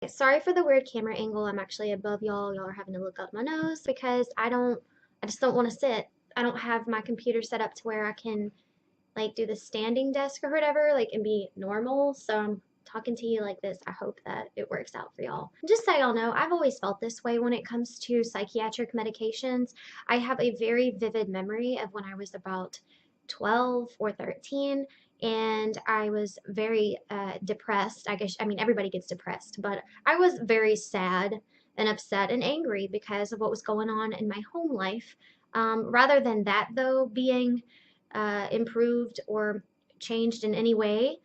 Sorry for the weird camera angle. I'm actually above y'all. Y'all are having to look up my nose because I just don't want to sit. I don't have my computer set up to where I can like do the standing desk or whatever, like and be normal. So I'm talking to you like this. I hope that it works out for y'all. Just so y'all know, I've always felt this way when it comes to psychiatric medications. I have a very vivid memory of when I was about 12 or 13 and I was very depressed. I mean, everybody gets depressed, but I was very sad and upset and angry because of what was going on in my home life. Rather than that, though, being improved or changed in any way,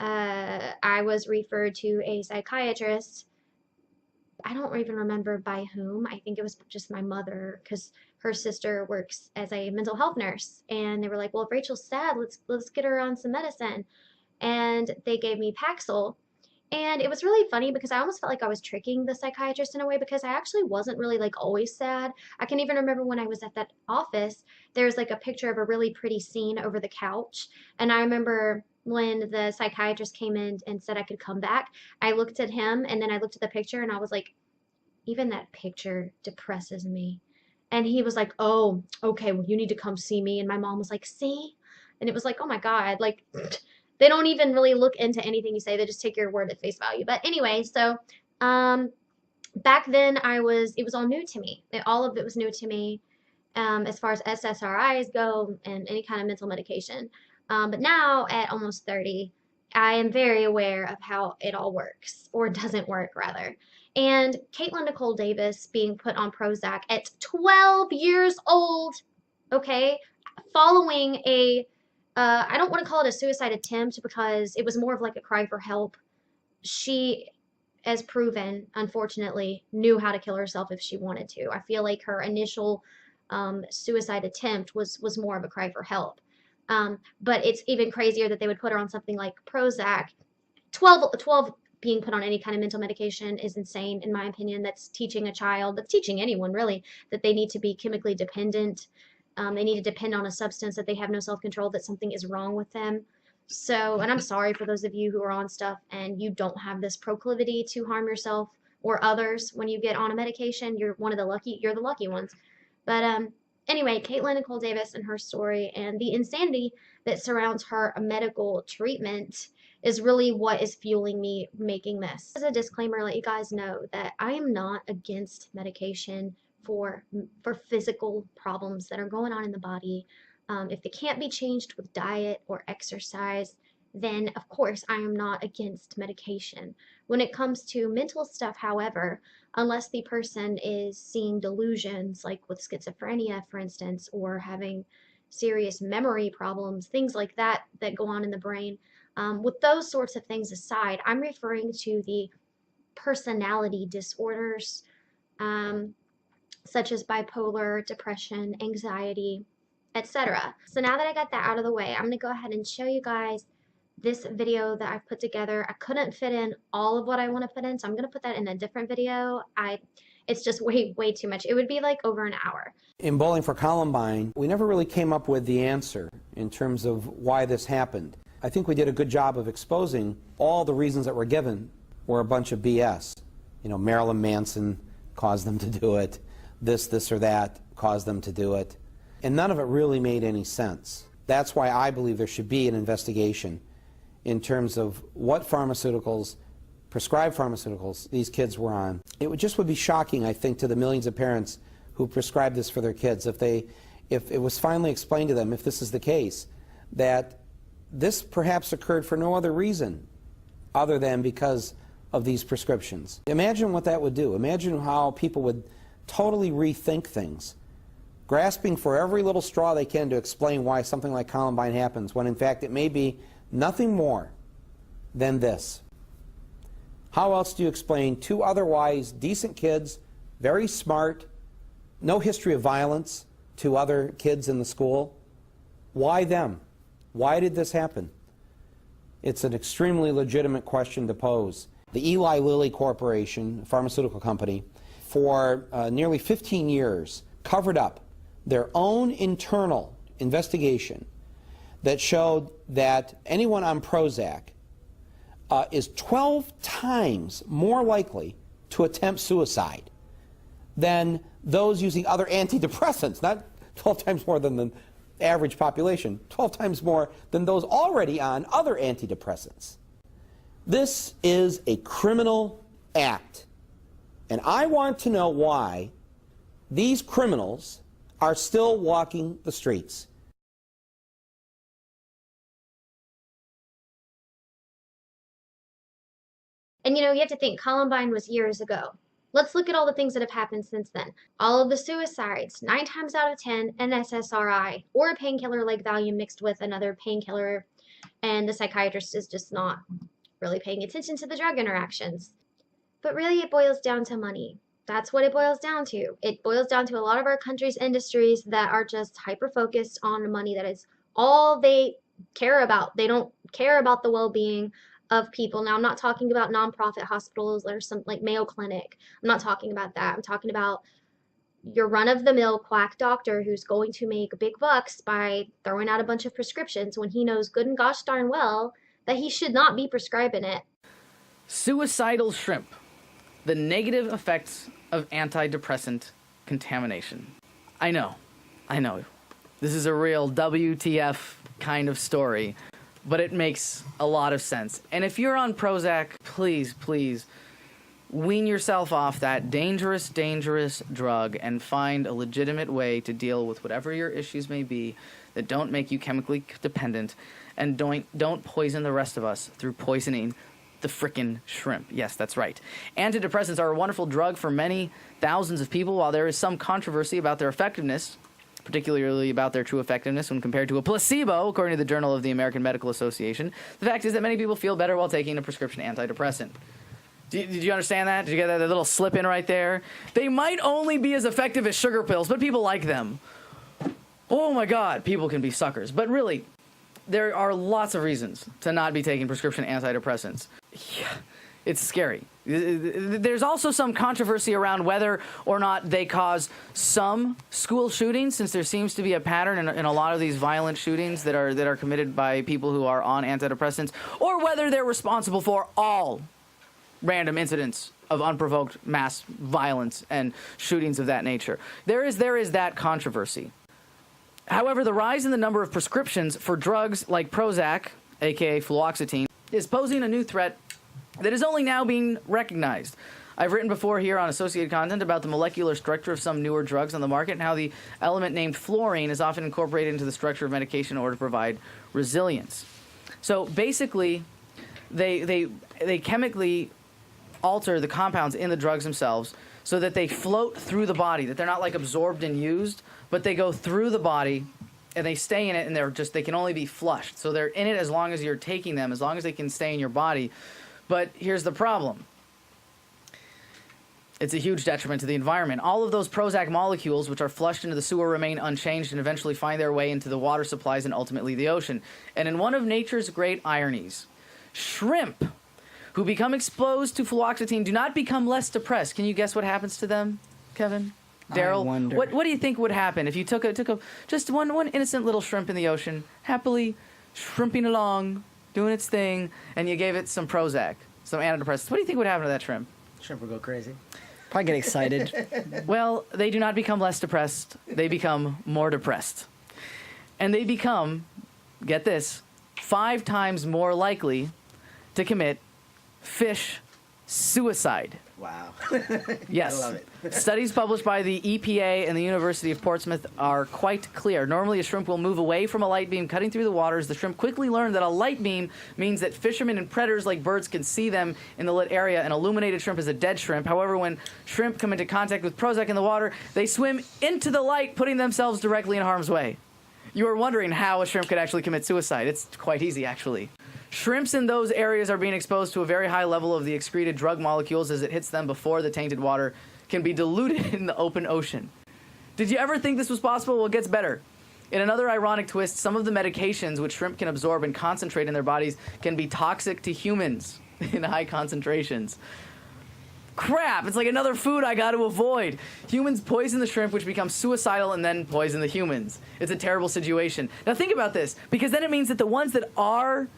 I was referred to a psychiatrist. I don't even remember by whom. I think it was just my mother because her sister works as a mental health nurse, and they were like, "Well, if Rachel's sad, let's get her on some medicine." And they gave me Paxil, and it was really funny because I almost felt like I was tricking the psychiatrist in a way because I actually wasn't really like always sad. I can even remember when I was at that office, there's like a picture of a really pretty scene over the couch. And I remember when the psychiatrist came in and said I could come back, I looked at him and then I looked at the picture and I was like, even that picture depresses me. And he was like, "Oh, okay, well, you need to come see me." And my mom was like, "See?" And it was like, oh my God, like, they don't even really look into anything you say. They just take your word at face value. But anyway, so back then it was all new to me. All of it was new to me as far as SSRIs go and any kind of mental medication. But now at almost 30, I am very aware of how it all works, or doesn't work rather. And Katelyn Nicole Davis being put on Prozac at 12 years old, okay, following I don't want to call it a suicide attempt because it was more of like a cry for help. She, as proven, unfortunately, knew how to kill herself if she wanted to. I feel like her initial suicide attempt was more of a cry for help. But it's even crazier that they would put her on something like Prozac. 12 being put on any kind of mental medication is insane, in my opinion. That's teaching anyone really, that they need to be chemically dependent. They need to depend on a substance, that they have no self-control, that something is wrong with them. So, and I'm sorry for those of you who are on stuff and you don't have this proclivity to harm yourself or others when you get on a medication. You're the lucky ones. But anyway, Katelyn Nicole Davis and her story and the insanity that surrounds her medical treatment is really what is fueling me making this. As a disclaimer, let you guys know that I am not against medication for physical problems that are going on in the body. If they can't be changed with diet or exercise, then of course I am not against medication. When it comes to mental stuff, however, unless the person is seeing delusions, like with schizophrenia, for instance, or having serious memory problems, things like that go on in the brain, with those sorts of things aside, I'm referring to the personality disorders, such as bipolar, depression, anxiety, etc. So now that I got that out of the way, I'm going to go ahead and show you guys this video that I've put together. I couldn't fit in all of what I want to put in, so I'm going to put that in a different video. It's just way too much. It would be like over an hour. In Bowling for Columbine, we never really came up with the answer in terms of why this happened. I think we did a good job of exposing all the reasons that were given were a bunch of BS. You know, Marilyn Manson caused them to do it. This or that caused them to do it. And none of it really made any sense. That's why I believe there should be an investigation in terms of what pharmaceuticals, prescribed pharmaceuticals, these kids were on. It would be shocking, I think, to the millions of parents who prescribe this for their kids if it was finally explained to them, if this is the case, that this perhaps occurred for no other reason other than because of these prescriptions. Imagine what that would do. Imagine how people would totally rethink things, grasping for every little straw they can to explain why something like Columbine happens, when in fact it may be nothing more than this. How else do you explain two otherwise decent kids, very smart, no history of violence to other kids in the school? Why them? Why did this happen? It's an extremely legitimate question to pose. The Eli Lilly Corporation, a pharmaceutical company, for nearly 15 years covered up their own internal investigation that showed that anyone on Prozac is 12 times more likely to attempt suicide than those using other antidepressants. Not 12 times more than the average population, 12 times more than those already on other antidepressants. This is a criminal act. And I want to know why these criminals are still walking the streets. And you have to think Columbine was years ago. Let's look at all the things that have happened since then. All of the suicides, 9 times out of 10, an SSRI or a painkiller like Valium mixed with another painkiller, and the psychiatrist is just not really paying attention to the drug interactions. But really it boils down to money. That's what it boils down to. It boils down to a lot of our country's industries that are just hyper-focused on money. That is all they care about. They don't care about the well-being of people. Now, I'm not talking about nonprofit hospitals or some like Mayo Clinic. I'm not talking about that. I'm talking about your run-of-the-mill quack doctor who's going to make big bucks by throwing out a bunch of prescriptions when he knows good and gosh darn well that he should not be prescribing it. Suicidal shrimp. The negative effects of antidepressant contamination. I know. This is a real WTF kind of story, but it makes a lot of sense. And if you're on Prozac, please wean yourself off that dangerous drug and find a legitimate way to deal with whatever your issues may be that don't make you chemically dependent, and don't poison the rest of us through poisoning the frickin' shrimp. Yes, that's right. Antidepressants are a wonderful drug for many thousands of people. While there is some controversy about their effectiveness, particularly about their true effectiveness when compared to a placebo, according to the Journal of the American Medical Association, the fact is that many people feel better while taking a prescription antidepressant. Did you understand that? Did you get that little slip in right there? They might only be as effective as sugar pills, but people like them. Oh my God, people can be suckers. But really, there are lots of reasons to not be taking prescription antidepressants. Yeah, it's scary. There's also some controversy around whether or not they cause some school shootings, since there seems to be a pattern in a lot of these violent shootings that are committed by people who are on antidepressants, or whether they're responsible for all random incidents of unprovoked mass violence and shootings of that nature. There is that controversy. However, the rise in the number of prescriptions for drugs like Prozac, aka fluoxetine, is posing a new threat that is only now being recognized. I've written before here on Associated Content about the molecular structure of some newer drugs on the market and how the element named fluorine is often incorporated into the structure of medication in order to provide resilience. So basically, they chemically alter the compounds in the drugs themselves so that they float through the body, that they're not like absorbed and used, but they go through the body and they stay in it, and they can only be flushed. So they're in it as long as you're taking them, as long as they can stay in your body. But here's the problem. It's a huge detriment to the environment. All of those Prozac molecules, which are flushed into the sewer, remain unchanged and eventually find their way into the water supplies and ultimately the ocean. And in one of nature's great ironies, shrimp who become exposed to fluoxetine do not become less depressed. Can you guess what happens to them, Kevin? Daryl, what do you think would happen if you took just one innocent little shrimp in the ocean, happily shrimping along, doing its thing, and you gave it some Prozac, some antidepressants? What do you think would happen to that shrimp? Shrimp would go crazy. Probably get excited. Well, they do not become less depressed. They become more depressed. And they become, get this, 5 times more likely to commit fish suicide. Wow. Yes. I love it. Studies published by the EPA and the University of Portsmouth are quite clear. Normally, a shrimp will move away from a light beam cutting through the waters. The shrimp quickly learned that a light beam means that fishermen and predators like birds can see them in the lit area. An illuminated shrimp is a dead shrimp. However, when shrimp come into contact with Prozac in the water, they swim into the light, putting themselves directly in harm's way. You are wondering how a shrimp could actually commit suicide. It's quite easy, actually. Shrimps in those areas are being exposed to a very high level of the excreted drug molecules as it hits them before the tainted water can be diluted in the open ocean. Did you ever think this was possible? Well, it gets better. In another ironic twist, some of the medications which shrimp can absorb and concentrate in their bodies can be toxic to humans in high concentrations. Crap, it's like another food I got to avoid. Humans poison the shrimp, which becomes suicidal, and then poison the humans. It's a terrible situation. Now think about this, because then it means that the ones that are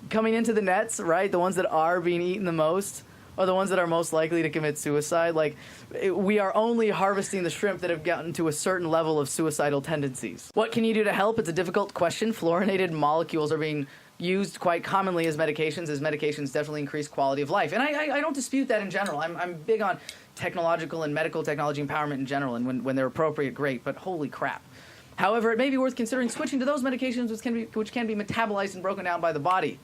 coming into the nets, right? The ones that are being eaten the most are the ones that are most likely to commit suicide. Like, we are only harvesting the shrimp that have gotten to a certain level of suicidal tendencies. What can you do to help? It's a difficult question. Fluorinated molecules are being used quite commonly as medications, as medications definitely increase quality of life. And I don't dispute that in general. I'm big on technological and medical technology empowerment in general, and when they're appropriate, great, but holy crap. However, it may be worth considering switching to those medications which can be metabolized and broken down by the body.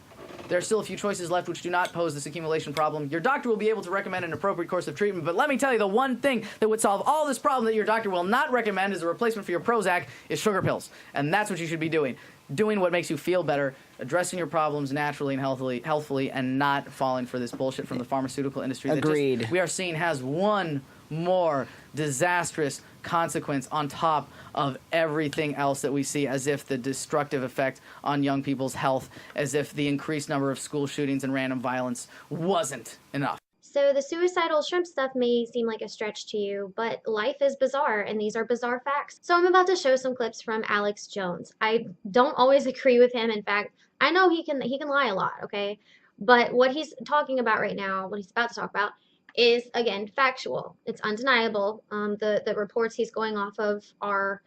There are still a few choices left which do not pose this accumulation problem. Your doctor will be able to recommend an appropriate course of treatment, but let me tell you, the one thing that would solve all this problem that your doctor will not recommend as a replacement for your Prozac is sugar pills. And that's what you should be doing. Doing what makes you feel better, addressing your problems naturally and healthfully, and not falling for this bullshit from the pharmaceutical industry. Agreed. That we are seeing has one more disastrous consequence on top of everything else that we see, as if the destructive effect on young people's health, as if the increased number of school shootings and random violence wasn't enough. So the suicidal shrimp stuff may seem like a stretch to you, but life is bizarre, and these are bizarre facts. So I'm about to show some clips from Alex Jones. I don't always agree with him. In fact, I know he can lie a lot, okay? But what he's talking about right now, what he's about to talk about, is, again, factual. It's undeniable. The reports he's going off of are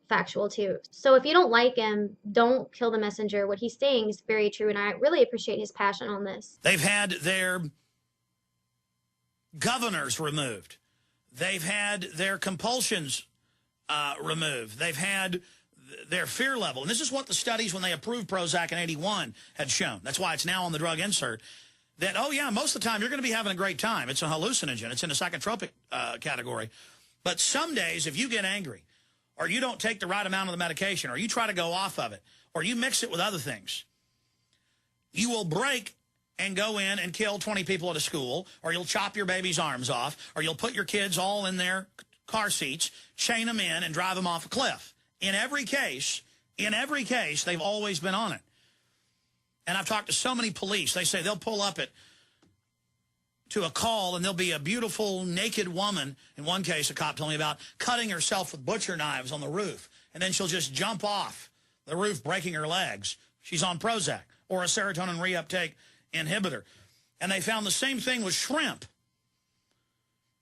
factual too. So if you don't like him, don't kill the messenger. What he's saying is very true, and I really appreciate his passion on this. They've had their governors removed. They've had their compulsions removed. They've had their fear level. And this is what the studies, when they approved Prozac in '81, had shown. That's why it's now on the drug insert. That, oh, yeah, most of the time you're going to be having a great time. It's a hallucinogen. It's in the psychotropic category. But some days, if you get angry, or you don't take the right amount of the medication, or you try to go off of it, or you mix it with other things, you will break and go in and kill 20 people at a school, or you'll chop your baby's arms off, or you'll put your kids all in their car seats, chain them in, and drive them off a cliff. In every case, they've always been on it. And I've talked to so many police. They say they'll pull up to a call, and there'll be a beautiful naked woman. In one case, a cop told me about cutting herself with butcher knives on the roof, and then she'll just jump off the roof, breaking her legs. She's on Prozac or a serotonin reuptake inhibitor. And they found the same thing with shrimp.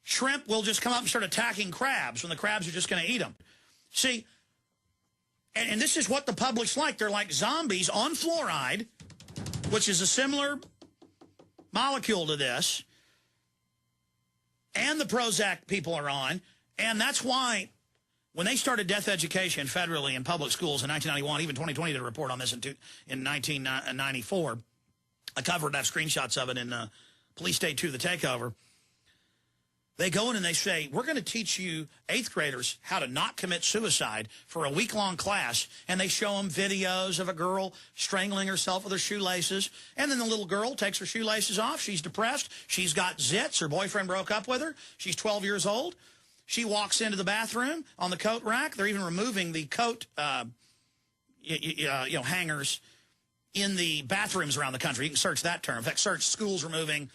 Shrimp will just come up and start attacking crabs when the crabs are just going to eat them. See, and this is what the public's like. They're like zombies on fluoride, which is a similar molecule to this, and the Prozac people are on. And that's why when they started death education federally in public schools in 1991, even 2020 did a report on this in 1994. I covered it. I have screenshots of it in Police State 2, The Takeover. They go in and they say, we're going to teach you 8th graders how to not commit suicide for a week-long class. And they show them videos of a girl strangling herself with her shoelaces. And then the little girl takes her shoelaces off. She's depressed. She's got zits. Her boyfriend broke up with her. She's 12 years old. She walks into the bathroom on the coat rack. They're even removing the coat hangers in the bathrooms around the country. You can search that term. In fact, search schools removing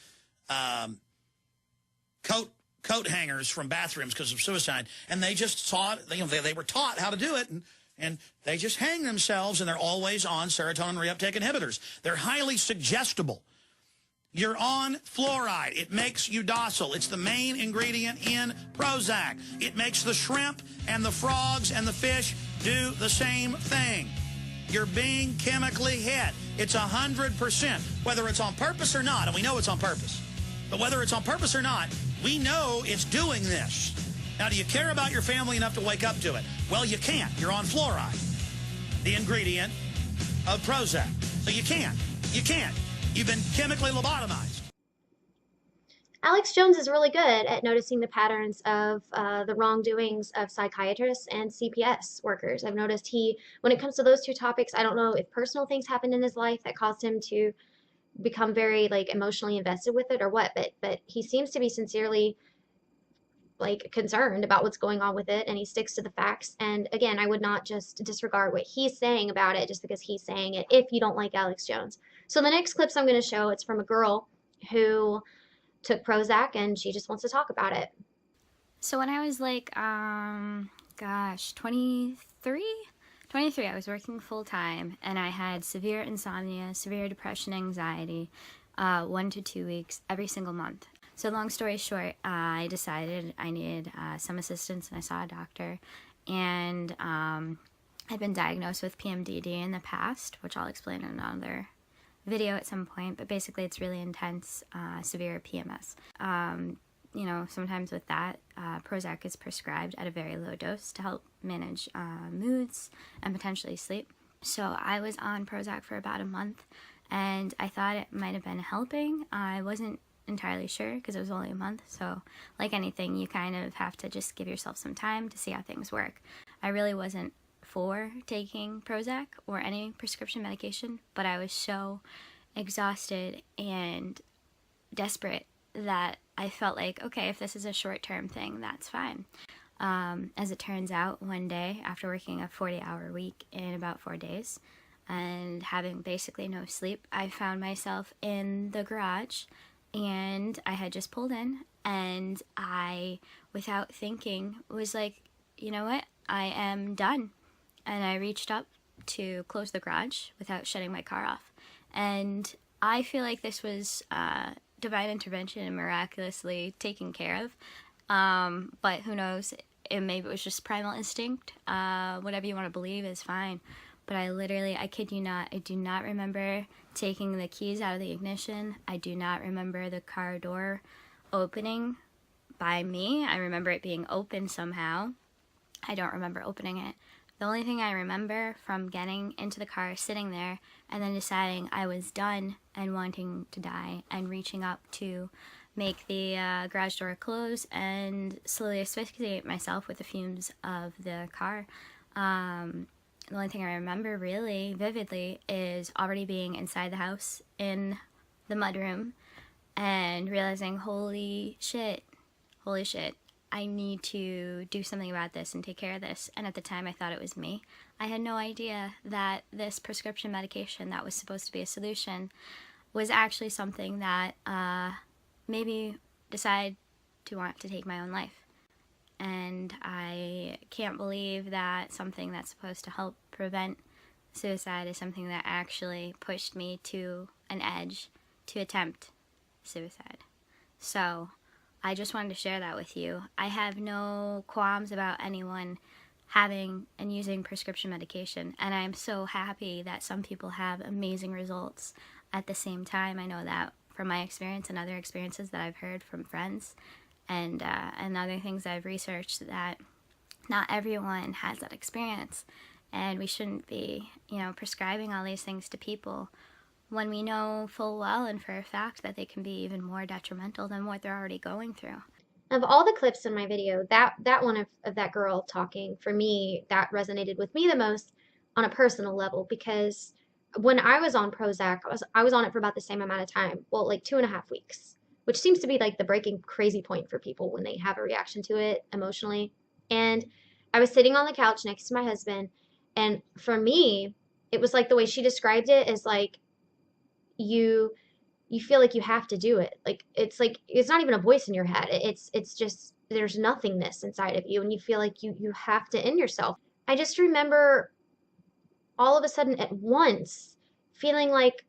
coat hangers from bathrooms because of suicide. And they just taught, they were taught how to do it, and they just hang themselves, and they're always on serotonin reuptake inhibitors. They're highly suggestible. You're on fluoride. It makes you docile. It's the main ingredient in Prozac. It makes the shrimp and the frogs and the fish do the same thing. You're being chemically hit. It's 100%, whether it's on purpose or not, and we know it's on purpose. But whether it's on purpose or not, we know it's doing this. Now, do you care about your family enough to wake up to it? Well, you can't. You're on fluoride, the ingredient of Prozac. So you can't. You can't. You've been chemically lobotomized. Alex Jones is really good at noticing the patterns of the wrongdoings of psychiatrists and CPS workers. I've noticed when it comes to those two topics, I don't know if personal things happened in his life that caused him to become very emotionally invested with it or what, but he seems to be sincerely concerned about what's going on with it, and he sticks to the facts. And again, I would not just disregard what he's saying about it just because he's saying it if you don't like Alex Jones. So the next clips I'm going to show, it's from a girl who took Prozac, and she just wants to talk about it. So when I was 23, 23. I was working full time, and I had severe insomnia, severe depression, anxiety, 1 to 2 weeks every single month. So long story short, I decided I needed some assistance, and I saw a doctor. And I'd been diagnosed with PMDD in the past, which I'll explain in another video at some point. But basically, it's really intense, severe PMS. You know, sometimes with that, Prozac is prescribed at a very low dose to help manage moods and potentially sleep. So I was on Prozac for about a month, and I thought it might have been helping. I wasn't entirely sure because it was only a month. So like anything, you kind of have to just give yourself some time to see how things work. I really wasn't for taking Prozac or any prescription medication, but I was so exhausted and desperate that I felt like, okay, if this is a short-term thing, that's fine. As it turns out, one day, after working a 40-hour week in about 4 days and having basically no sleep, I found myself in the garage, and I had just pulled in, and I, without thinking, was like, you know what, I am done. And I reached up to close the garage without shutting my car off. And I feel like this was divine intervention and miraculously taken care of. But who knows, maybe it was just primal instinct. Whatever you want to believe is fine. But I kid you not, I do not remember taking the keys out of the ignition. I do not remember the car door opening by me. I remember it being open somehow. I don't remember opening it. The only thing I remember from getting into the car, sitting there, and then deciding I was done and wanting to die and reaching up to make the garage door close and slowly asphyxiate myself with the fumes of the car. The only thing I remember really vividly is already being inside the house in the mudroom and realizing, holy shit, I need to do something about this and take care of this. And at the time, I thought it was me. I had no idea that this prescription medication that was supposed to be a solution was actually something that made me decide to want to take my own life. And I can't believe that something that's supposed to help prevent suicide is something that actually pushed me to an edge to attempt suicide. So I just wanted to share that with you. I have no qualms about anyone having and using prescription medication, and I'm so happy that some people have amazing results at the same time. I know that from my experience and other experiences that I've heard from friends and other things I've researched, that not everyone has that experience, and we shouldn't be, prescribing all these things to people when we know full well and for a fact that they can be even more detrimental than what they're already going through. Of all the clips in my video, that one of that girl talking, for me, that resonated with me the most on a personal level, because when I was on Prozac, I was on it for about the same amount of time, well, like 2.5 weeks, which seems to be like the breaking crazy point for people when they have a reaction to it emotionally. And I was sitting on the couch next to my husband, and for me, it was like the way she described it is like, you feel like you have to do it. Like it's not even a voice in your head. It's just, there's nothingness inside of you, and you feel like you have to end yourself. I just remember all of a sudden at once feeling like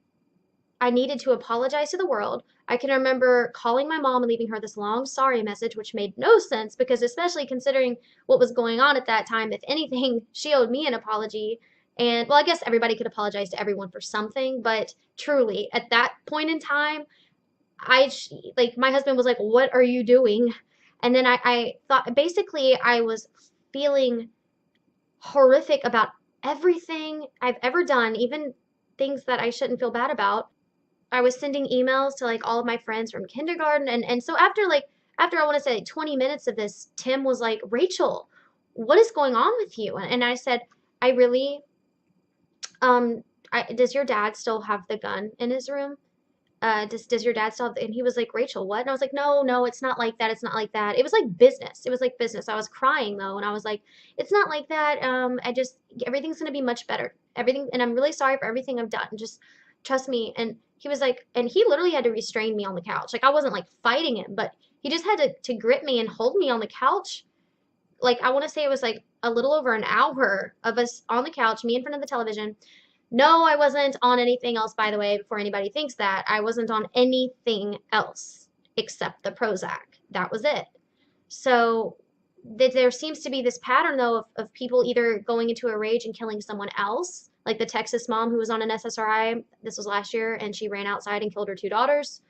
I needed to apologize to the world. I can remember calling my mom and leaving her this long sorry message, which made no sense, because especially considering what was going on at that time, if anything, she owed me an apology. And, well, I guess everybody could apologize to everyone for something, but truly, at that point in time, my husband was like, what are you doing? And then I thought, basically, I was feeling horrific about everything I've ever done, even things that I shouldn't feel bad about. I was sending emails to, all of my friends from kindergarten, and so after I want to say 20 minutes of this, Tim was like, Rachel, what is going on with you? And I said, I really... does your dad still have the gun in his room? Does your dad still have and he was like, Rachel, what? And I was like, no, it's not like that. It's not like that. It was like business. It was like business. I was crying though. And I was like, it's not like that. Everything's going to be much better. Everything. And I'm really sorry for everything I've done. Just trust me. And he was like, and he literally had to restrain me on the couch. I wasn't fighting him, but he just had to grip me and hold me on the couch. like, I want to say it was like a little over an hour of us on the couch, me in front of the television. No, I wasn't on anything else, by the way, before anybody thinks that. I wasn't on anything else except the Prozac. That was it. So there seems to be this pattern, though, of people either going into a rage and killing someone else, like the Texas mom who was on an SSRI. This was last year, and she ran outside and killed her 2 daughters.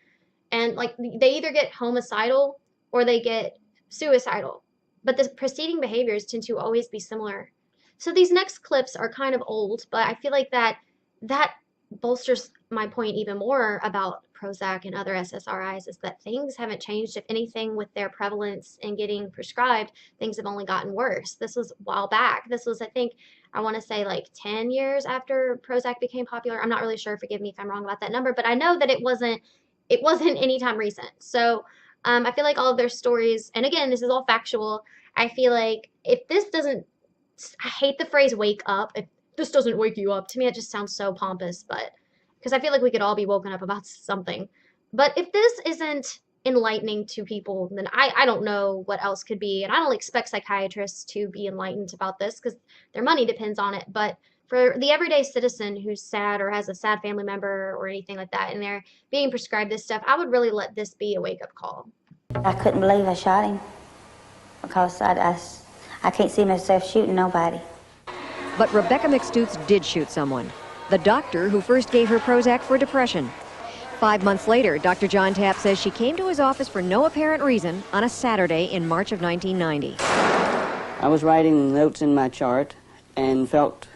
And, like, they either get homicidal or they get suicidal. But the preceding behaviors tend to always be similar. So these next clips are kind of old, but I feel like that bolsters my point even more about Prozac and other SSRIs, is that things haven't changed. If anything, with their prevalence and getting prescribed, things have only gotten worse. This was a while back. This was, I think, I want to say like 10 years after Prozac became popular. I'm not really sure. Forgive me if I'm wrong about that number, but I know that it wasn't anytime recent. So I feel like all of their stories, and again, this is all factual. I feel like if this doesn't, I hate the phrase wake up. If this doesn't wake you up, to me it just sounds so pompous, but because I feel like we could all be woken up about something. But if this isn't enlightening to people, then I don't know what else could be. And I don't expect psychiatrists to be enlightened about this because their money depends on it. But for the everyday citizen who's sad or has a sad family member or anything like that, and they're being prescribed this stuff, I would really let this be a wake-up call. I couldn't believe I shot him because I can't see myself shooting nobody. But Rebecca McStutes did shoot someone. The doctor who first gave her Prozac for depression. 5 months later, Dr. John Tapp says she came to his office for no apparent reason on a Saturday in March of 1990. I was writing notes in my chart and felt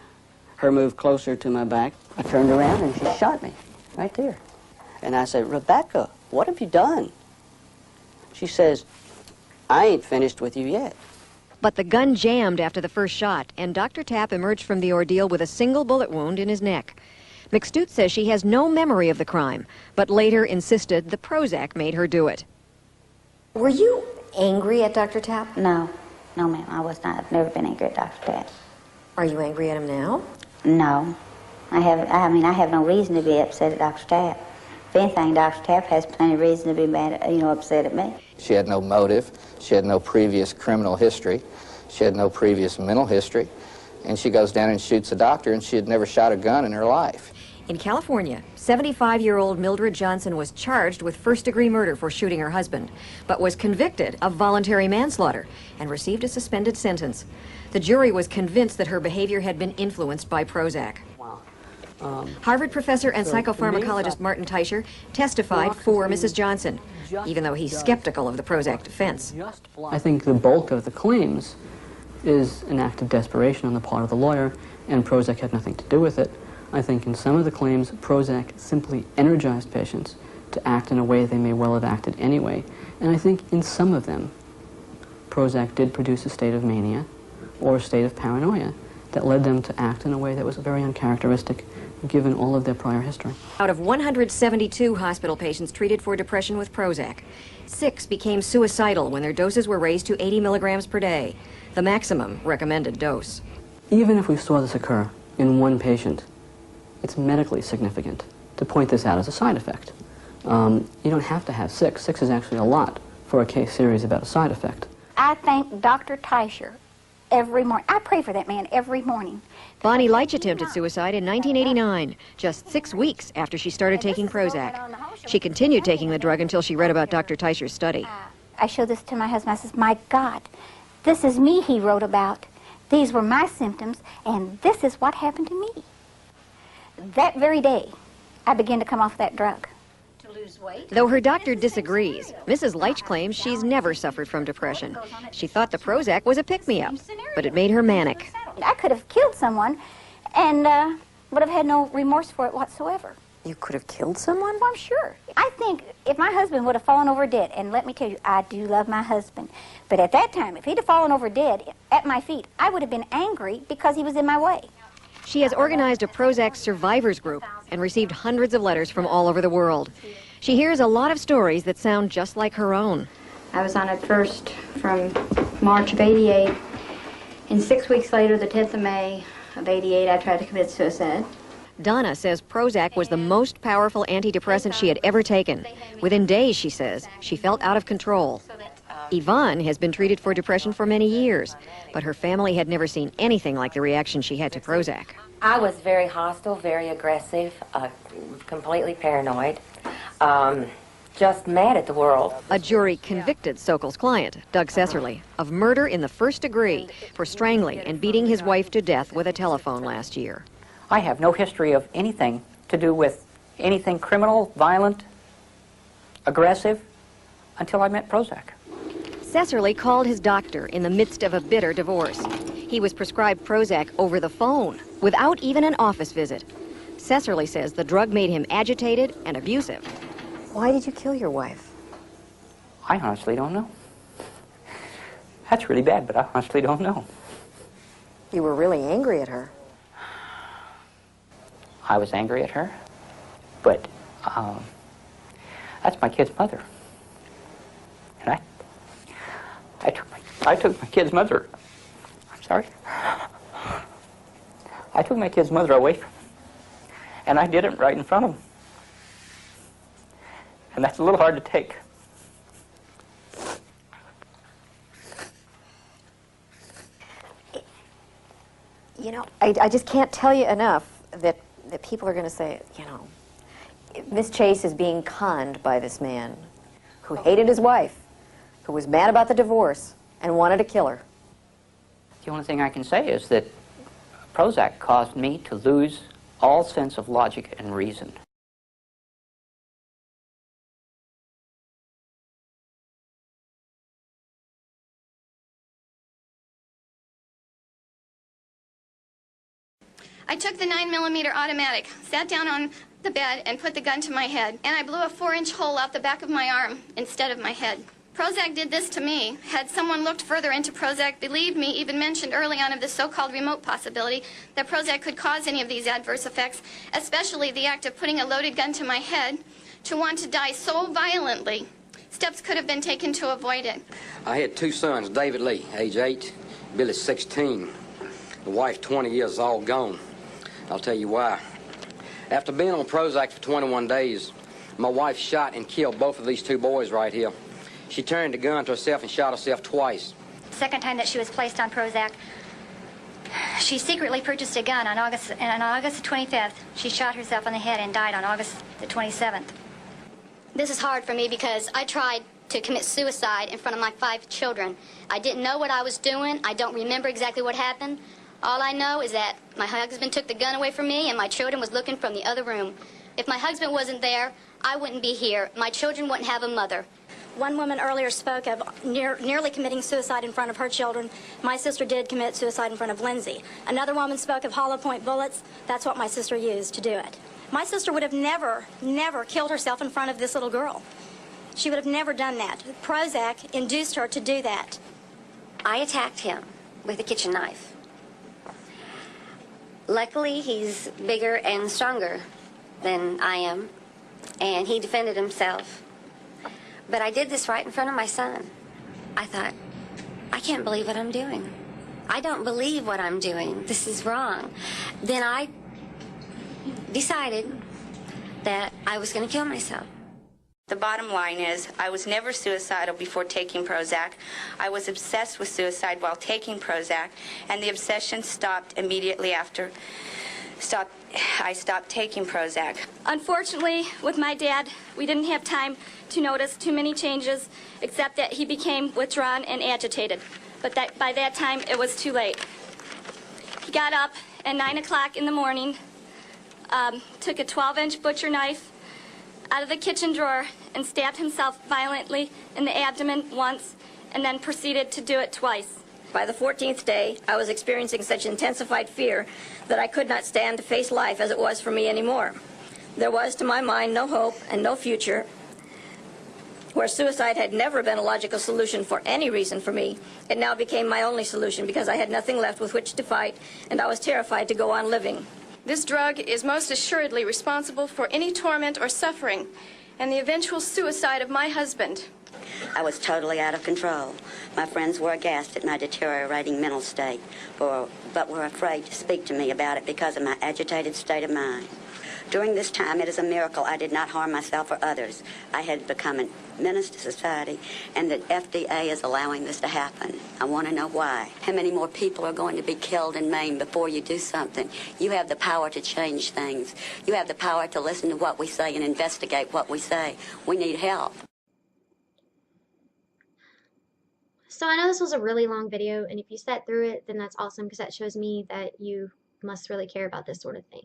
her move closer to my back. I turned around and she shot me right there. And I said, "Rebecca, what have you done?" She says, "I ain't finished with you yet." But the gun jammed after the first shot, and Dr. Tapp emerged from the ordeal with a single bullet wound in his neck. McStutes says she has no memory of the crime, but later insisted the Prozac made her do it. Were you angry at Dr. Tapp? No, ma'am, I was not. I've never been angry at Dr. Tapp. Are you angry at him now? No, I have no reason to be upset at Dr. Tapp. If anything, Dr. Tapp has plenty of reason to be mad at, upset at me. She had no motive. She had no previous criminal history. She had no previous mental history. And she goes down and shoots a doctor, and she had never shot a gun in her life. In California, 75-year-old Mildred Johnson was charged with first-degree murder for shooting her husband, but was convicted of voluntary manslaughter and received a suspended sentence. The jury was convinced that her behavior had been influenced by Prozac. Harvard professor and psychopharmacologist Martin Teicher testified for Mrs. Johnson, even though he's skeptical of the Prozac defense. I think the bulk of the claims is an act of desperation on the part of the lawyer, and Prozac had nothing to do with it. I think in some of the claims, Prozac simply energized patients to act in a way they may well have acted anyway. And I think in some of them, Prozac did produce a state of mania or a state of paranoia that led them to act in a way that was very uncharacteristic given all of their prior history. Out of 172 hospital patients treated for depression with Prozac, 6 became suicidal when their doses were raised to 80 milligrams per day, the maximum recommended dose. Even if we saw this occur in one patient, it's medically significant to point this out as a side effect. You don't have to have 6. 6 is actually a lot for a case series about a side effect. I thank Dr. Teicher every morning. I pray for that man every morning. Bonnie Leitch attempted suicide in 1989, just 6 weeks after she started taking Prozac. She continued taking the drug until she read about Dr. Teicher's study. I showed this to my husband. I says, "My God, this is me he wrote about. These were my symptoms, and this is what happened to me." That very day, I began to come off that drug. Though her doctor disagrees, Mrs. Leitch claims she's never suffered from depression. She thought the Prozac was a pick-me-up, but it made her manic. I could have killed someone and would have had no remorse for it whatsoever. You could have killed someone? Well, I'm sure. I think if my husband would have fallen over dead, and let me tell you, I do love my husband, but at that time, if he'd have fallen over dead at my feet, I would have been angry because he was in my way. She has organized a Prozac survivors group and received hundreds of letters from all over the world. She hears a lot of stories that sound just like her own. I was on it first from March of '88, and 6 weeks later, the 10th of May of '88, I tried to commit suicide. Donna says Prozac was the most powerful antidepressant she had ever taken. Within days, she says, she felt out of control. Yvonne has been treated for depression for many years, but her family had never seen anything like the reaction she had to Prozac. I was very hostile, very aggressive, completely paranoid, just mad at the world. A jury convicted Sokol's client, Doug Sesserly, of murder in the first degree for strangling and beating his wife to death with a telephone last year. I have no history of anything to do with anything criminal, violent, aggressive, until I met Prozac. Sesserly called his doctor in the midst of a bitter divorce. He was prescribed Prozac over the phone, without even an office visit. Sesserly says the drug made him agitated and abusive. Why did you kill your wife? I honestly don't know. That's really bad, but I honestly don't know. You were really angry at her. I was angry at her, but that's my kid's mother. And I took my kid's mother. I'm sorry. I took my kid's mother away from him, and I did it right in front of him. And that's a little hard to take. You know, I just can't tell you enough that people are going to say, you know, Miss Chase is being conned by this man who hated his wife, who was mad about the divorce, and wanted to kill her. The only thing I can say is that Prozac caused me to lose all sense of logic and reason. I took the 9mm automatic, sat down on the bed, and put the gun to my head, and I blew a 4-inch hole out the back of my arm instead of my head. Prozac did this to me. Had someone looked further into Prozac, believed me, even mentioned early on of the so-called remote possibility that Prozac could cause any of these adverse effects, especially the act of putting a loaded gun to my head, to want to die so violently, steps could have been taken to avoid it. I had 2 sons, David Lee, age 8, Billy 16. The wife 20 years, all gone. I'll tell you why. After being on Prozac for 21 days, my wife shot and killed both of these 2 boys right here. She turned the gun to herself and shot herself twice. The second time that she was placed on Prozac, she secretly purchased a gun on August 25th. She shot herself in the head and died on August the 27th. This is hard for me because I tried to commit suicide in front of my 5 children. I didn't know what I was doing. I don't remember exactly what happened. All I know is that my husband took the gun away from me and my children was looking from the other room. If my husband wasn't there, I wouldn't be here. My children wouldn't have a mother. One woman earlier spoke of nearly committing suicide in front of her children. My sister did commit suicide in front of Lindsay. Another woman spoke of hollow point bullets. That's what my sister used to do it. My sister would have never killed herself in front of this little girl. She would have never done that. Prozac induced her to do that. I attacked him with a kitchen knife. Luckily, he's bigger and stronger than I am, and he defended himself. But I did this right in front of my son. I thought, I can't believe what I'm doing. I don't believe what I'm doing. This is wrong. Then I decided that I was going to kill myself. The bottom line is, I was never suicidal before taking Prozac. I was obsessed with suicide while taking Prozac, and the obsession stopped immediately after I stopped taking Prozac. Unfortunately, with my dad, we didn't have time to notice too many changes, except that he became withdrawn and agitated. But by that time, it was too late. He got up at 9 o'clock in the morning, took a 12-inch butcher knife out of the kitchen drawer and stabbed himself violently in the abdomen once, and then proceeded to do it twice. By the 14th day, I was experiencing such intensified fear that I could not stand to face life as it was for me anymore. There was, to my mind, no hope and no future. Where suicide had never been a logical solution for any reason for me, it now became my only solution because I had nothing left with which to fight, and I was terrified to go on living. This drug is most assuredly responsible for any torment or suffering and the eventual suicide of my husband. I was totally out of control. My friends were aghast at my deteriorating mental state, but were afraid to speak to me about it because of my agitated state of mind. During this time, it is a miracle I did not harm myself or others. I had become a menace to society, and that FDA is allowing this to happen. I want to know why. How many more people are going to be killed and maimed before you do something? You have the power to change things. You have the power to listen to what we say and investigate what we say. We need help. So I know this was a really long video, and if you sat through it, then that's awesome, because that shows me that you must really care about this sort of thing.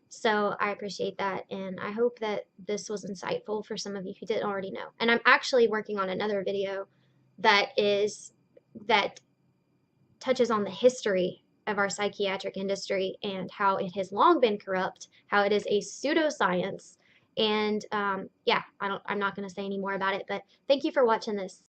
So I appreciate that, and I hope that this was insightful for some of you who didn't already know. And I'm actually working on another video that touches on the history of our psychiatric industry and how it has long been corrupt, how it is a pseudoscience, and yeah, I'm not going to say any more about it, but thank you for watching this.